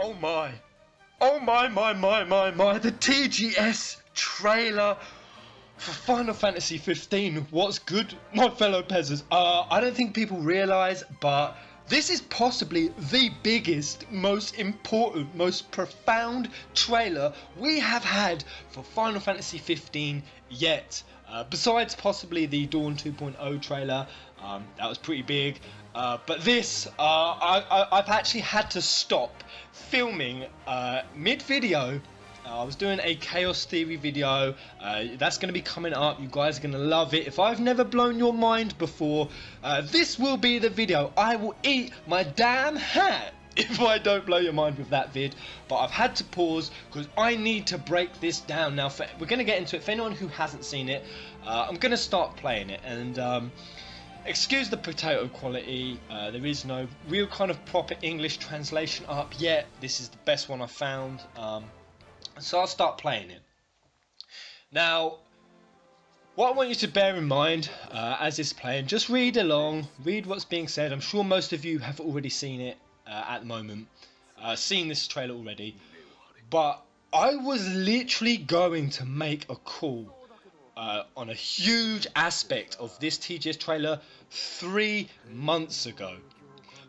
Oh my. Oh my, the TGS trailer for Final Fantasy 15. What's good, my fellow peasants? I don't think people realise, but this is possibly the biggest, most important, most profound trailer we have had for Final Fantasy 15 yet. Besides possibly the Dawn 2.0 trailer, that was pretty big. But this, I've actually had to stop filming mid-video. I was doing a Chaos Theory video. That's going to be coming up. You guys are going to love it. If I've never blown your mind before, this will be the video. I will eat my damn hat if I don't blow your mind with that vid. But I've had to pause because I need to break this down. Now, we're going to get into it. For anyone who hasn't seen it, I'm going to start playing it. And excuse the potato quality, there is no real kind of proper English translation up yet. This is the best one I've found. So I'll start playing it. Now, what I want you to bear in mind as it's playing, just read along, read what's being said. I'm sure most of you have already seen it at the moment, seen this trailer already. But I was literally going to make a call on a huge aspect of this TGS trailer 3 months ago.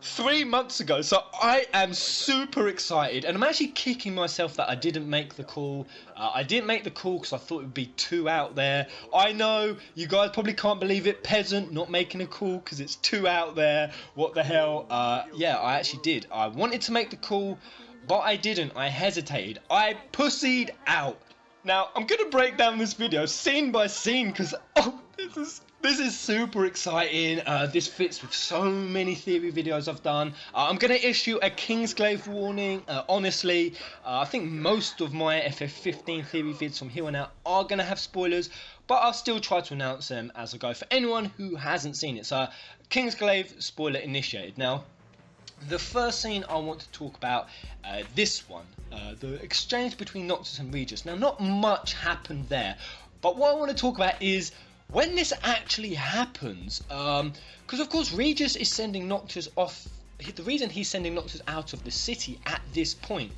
3 months ago, so I am super excited, and I'm actually kicking myself that I didn't make the call. I didn't make the call because I thought it would be too out there. I know you guys probably can't believe it, Peasant not making a call because it's too out there. What the hell? Yeah, I actually did. I wanted to make the call, but I didn't. I hesitated. I pussied out. Now, I'm going to break down this video scene by scene because, oh, this is super exciting. This fits with so many theory videos I've done. I'm going to issue a Kingsglaive warning. Honestly, I think most of my FF15 theory vids from here on out are going to have spoilers, but I'll still try to announce them as I go for anyone who hasn't seen it. So, Kingsglaive spoiler initiated. Now, the first scene I want to talk about, this one, the exchange between Noctis and Regis. Now, not much happened there, but what I want to talk about is when this actually happens, because of course Regis is sending Noctis off. The reason he's sending Noctis out of the city at this point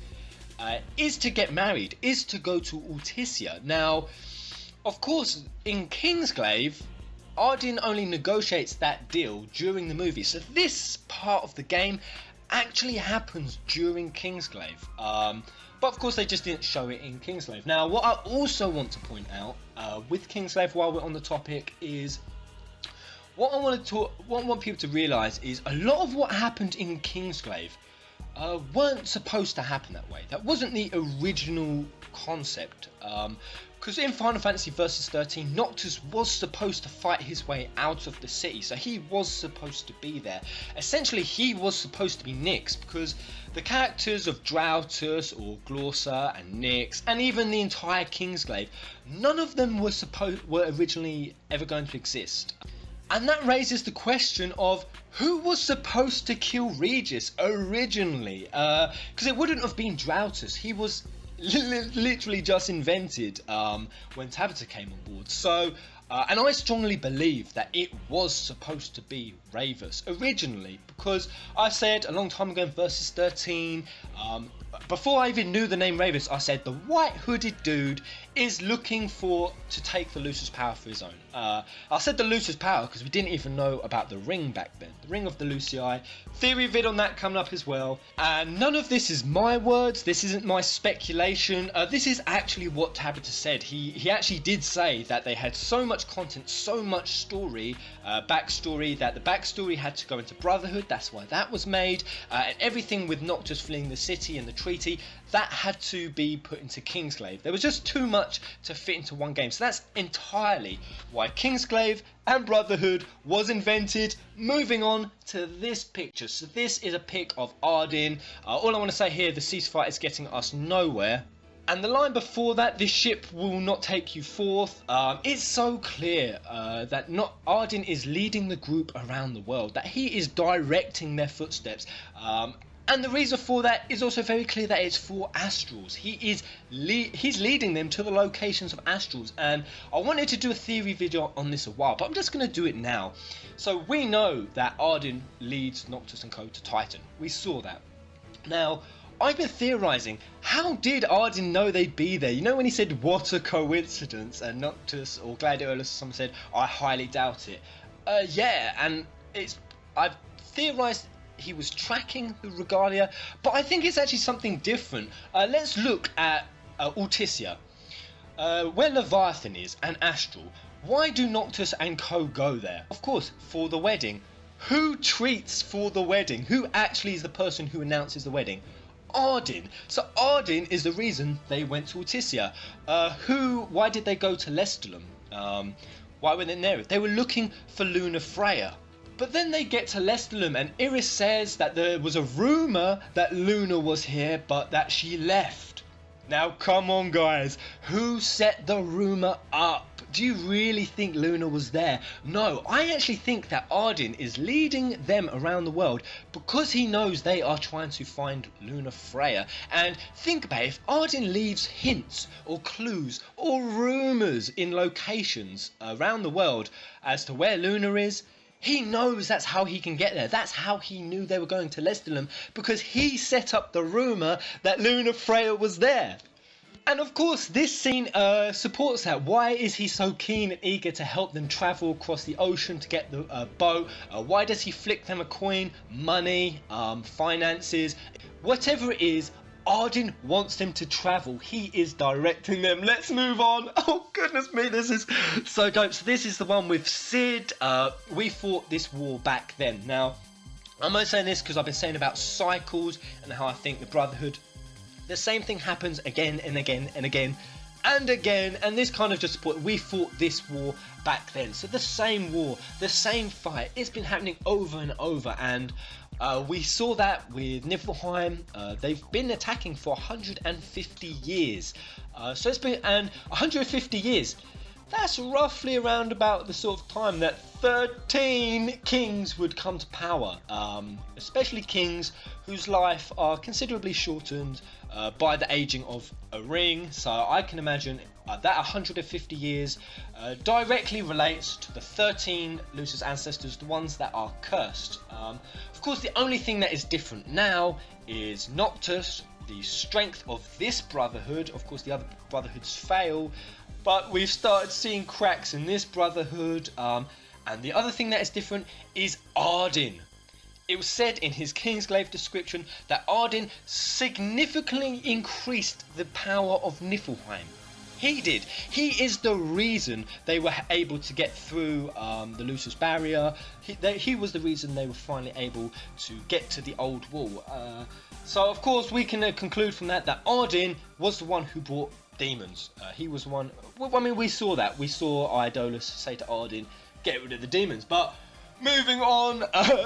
is to get married, is to go to Ortisia. Now, of course, in Kingsglaive, Ardyn only negotiates that deal during the movie, so this part of the game actually happens during Kingsglaive. But of course they just didn't show it in Kingsglaive. Now, what I also want to point out with Kingsglaive while we're on the topic is what I want people to realise is a lot of what happened in Kingsglaive weren't supposed to happen that way. That wasn't the original concept. Because in Final Fantasy Versus XIII, Noctis was supposed to fight his way out of the city, so he was supposed to be there. Essentially, he was supposed to be Nyx, because the characters of Druatos or Glorsa and Nyx, and even the entire Kingsglaive, none of them were originally ever going to exist. And that raises the question of who was supposed to kill Regis originally, because it wouldn't have been Druatos. He was literally just invented when Tabata came on board. So, and I strongly believe that it was supposed to be Ravus originally, because I said a long time ago in Versus 13, before I even knew the name Ravus, I said the white hooded dude is looking to take the Lucius power for his own. I said the Lucius power because we didn't even know about the ring back then, the ring of the Lucii. Theory vid on that coming up as well. And none of this is my words, this isn't my speculation, this is actually what Tabata said. He actually did say that they had so much content, so much story, backstory, that the backstory had to go into Brotherhood, that's why that was made, and everything with Noctis fleeing the city and the treaty, that had to be put into Kingsglaive. There was just too much to fit into one game, so that's entirely why Kingsglaive and Brotherhood was invented. Moving on to this picture, so this is a pic of Ardyn. All I want to say here, the ceasefire is getting us nowhere. And the line before that, this ship will not take you forth, it's so clear that Ardyn is leading the group around the world, that he is directing their footsteps. And the reason for that is also very clear, that it's for astrals. He's leading them to the locations of astrals, and I wanted to do a theory video on this a while, but I'm just going to do it now. So we know that Ardyn leads Noctis and Co to Titan. We saw that. Now, I've been theorising, how did Ardyn know they'd be there? You know when he said, what a coincidence, and Noctis or Gladiolus, someone said, I highly doubt it. Yeah, and I've theorised he was tracking the Regalia, but I think it's actually something different. Let's look at Ortisia, where Leviathan is, and Astral. Why do Noctis and co go there? Of course, for the wedding. Who treats for the wedding? Who actually is the person who announces the wedding? Ardyn. So Ardyn is the reason they went to Ortisia. Why did they go to Lestalum? Why were they there? They were looking for Luna Freya. But then they get to Lestalum and Iris says that there was a rumour that Luna was here, but that she left. Now come on guys, who set the rumour up? Do you really think Luna was there? No, I actually think that Ardyn is leading them around the world because he knows they are trying to find Luna Freya. And think about it, if Ardyn leaves hints or clues or rumours in locations around the world as to where Luna is, he knows that's how he can get there. That's how he knew they were going to Lestalum, because he set up the rumour that Luna Freya was there. And of course, this scene supports that. Why is he so keen and eager to help them travel across the ocean to get the boat? Why does he flick them a coin? Money, finances, whatever it is. Ardyn wants them to travel. He is directing them. Let's move on. Oh goodness me, this is so dope. So this is the one with Cid. We fought this war back then. Now, I'm only saying this because I've been saying about cycles and how I think the Brotherhood, the same thing happens again and again and again and again, and this kind of just support. We fought this war back then. So the same war, the same fight, it's been happening over and over, and we saw that with Niflheim. They've been attacking for 150 years. So it's been 150 years. That's roughly around about the sort of time that 13 kings would come to power, especially kings whose life are considerably shortened by the aging of a ring. So I can imagine that 150 years directly relates to the 13 Lucius ancestors, the ones that are cursed. Of course, the only thing that is different now is Noctis, the strength of this brotherhood. Of course, the other brotherhoods fail, but we've started seeing cracks in this brotherhood. And the other thing that is different is Ardyn. It was said in his Kingsglaive description that Ardyn significantly increased the power of Niflheim. He did. He is the reason they were able to get through the Lucius barrier. He was the reason they were finally able to get to the old wall. So of course we can conclude from that Ardyn was the one who brought demons. He was the one. I mean, we saw that. We saw Iodolus say to Ardyn, get rid of the demons. But moving on,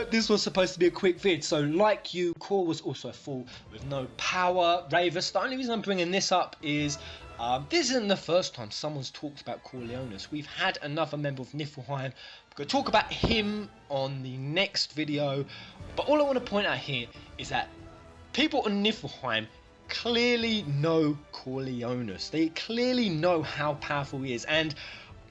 this was supposed to be a quick vid, so like you, Cor was also a fool with no power. Ravus, the only reason I'm bringing this up is this isn't the first time someone's talked about Cor Leonis. We've had another member of Niflheim. I'm going to talk about him on the next video, but all I want to point out here is that people on Niflheim clearly know Cor Leonis. They clearly know how powerful he is, and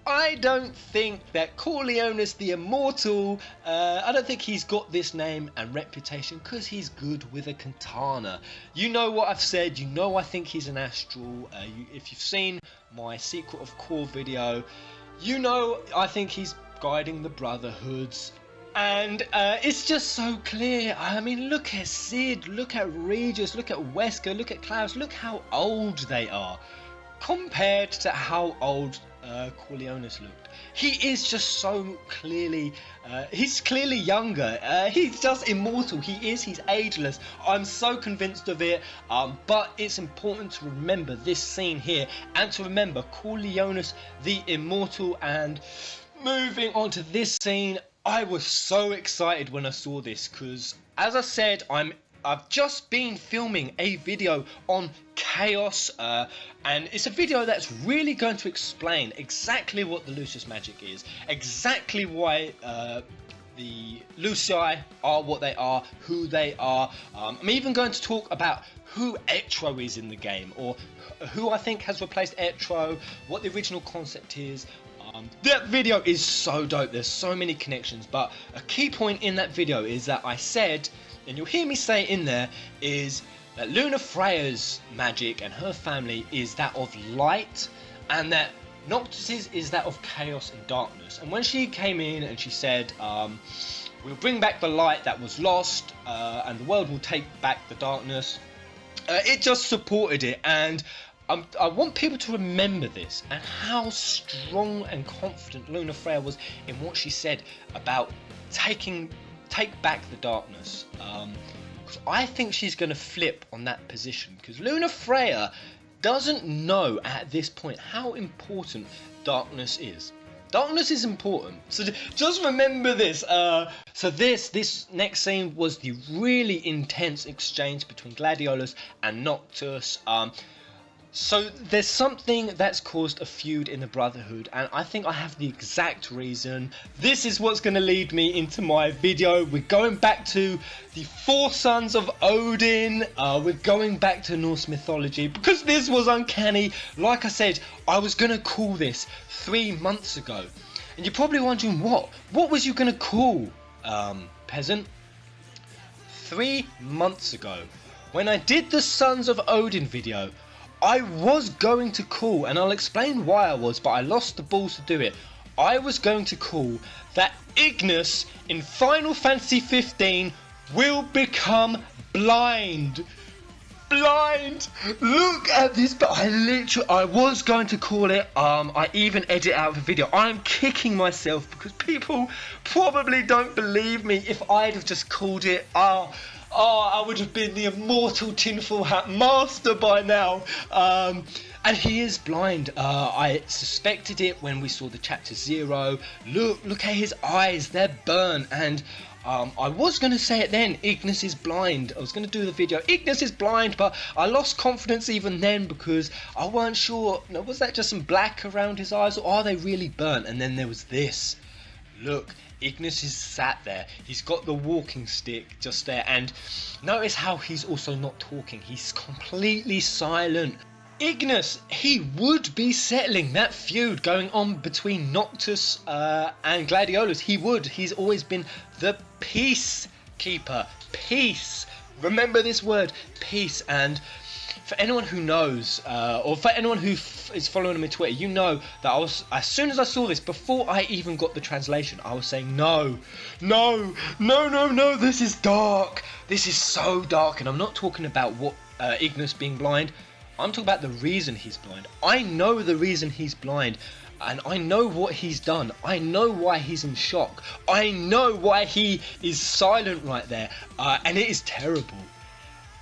I don't think that Cor Leonis the Immortal, I don't think he's got this name and reputation because he's good with a katana. You know what I've said, you know I think he's an astral. If you've seen my Secret of Cor video, you know I think he's guiding the Brotherhoods. And it's just so clear. I mean, look at Cid, look at Regis, look at Wesker, look at Klaus, look how old they are compared to how old Cor Leonis looked. He is just so clearly, he's clearly younger. He's just immortal. He's ageless. I'm so convinced of it. But it's important to remember this scene here and to remember Cor Leonis the Immortal. And moving on to this scene, I was so excited when I saw this because, as I said, I've just been filming a video on Chaos, and it's a video that's really going to explain exactly what the Lucius magic is, exactly why the Lucii are what they are, who they are. I'm even going to talk about who Etro is in the game, or who I think has replaced Etro, what the original concept is. That video is so dope, there's so many connections, but a key point in that video is that I said, and you'll hear me say in there, is that Lunafreya's magic and her family is that of light, and that Noctis's is that of chaos and darkness. And when she came in and she said, we'll bring back the light that was lost, and the world will take back the darkness, it just supported it. And I want people to remember this, and how strong and confident Lunafreya was in what she said about take back the darkness. Because I think she's going to flip on that position, because Lunafreya doesn't know at this point how important darkness is. Darkness is important, so just remember this. So this next scene was the really intense exchange between Gladiolus and Noctis. So there's something that's caused a feud in the Brotherhood, and I think I have the exact reason. This is what's going to lead me into my video. We're going back to the 4 sons of Odin. We're going back to Norse mythology, because this was uncanny. Like I said, I was going to call this 3 months ago. And you're probably wondering, what was you going to call, Peasant? 3 months ago, when I did the Sons of Odin video, I was going to call, and I'll explain why I was, but I lost the balls to do it. I was going to call that Ignis in Final Fantasy 15 will become blind. Blind! Look at this, but I was going to call it, I even edit out the video. I'm kicking myself because people probably don't believe me. If I'd have just called it, I would have been the immortal tinfoil hat master by now. And he is blind. I suspected it when we saw the chapter 0. Look at his eyes, they're burnt. And I was going to say it then, Ignis is blind. I was going to do the video, Ignis is blind, but I lost confidence even then because I weren't sure, was that just some black around his eyes, or are they really burnt? And then there was this. Look, Ignis is sat there, he's got the walking stick just there, and notice how he's also not talking, he's completely silent. Ignis, he would be settling that feud going on between Noctis and Gladiolus. He would. He's always been the peacekeeper. Peace. Remember this word, peace. And for anyone who knows, or for anyone who is following him on Twitter, you know that I was, as soon as I saw this, before I even got the translation, I was saying, no, this is dark. This is so dark. And I'm not talking about what Ignis being blind. I'm talking about the reason he's blind. I know the reason he's blind, and I know what he's done. I know why he's in shock. I know why he is silent right there, and it is terrible.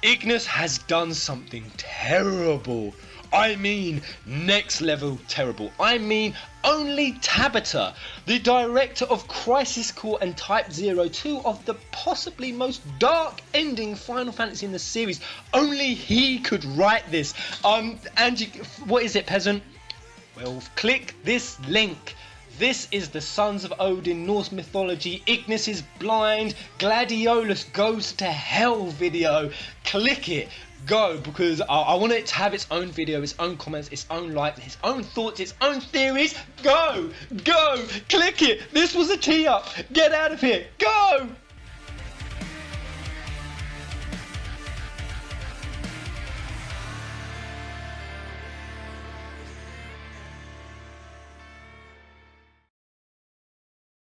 Ignis has done something terrible. I mean, next level terrible. I mean, only Tabata, the director of Crisis Core and Type 0, 2 of the possibly most dark ending Final Fantasy in the series, only he could write this. And what is it, Peasant? Well, click this link. This is the Sons of Odin, Norse mythology, Ignis is blind, Gladiolus goes to hell video. Click it. Go, because I want it to have its own video, its own comments, its own likes, its own thoughts, its own theories. Go, click it. This was a tee up. Get out of here. Go.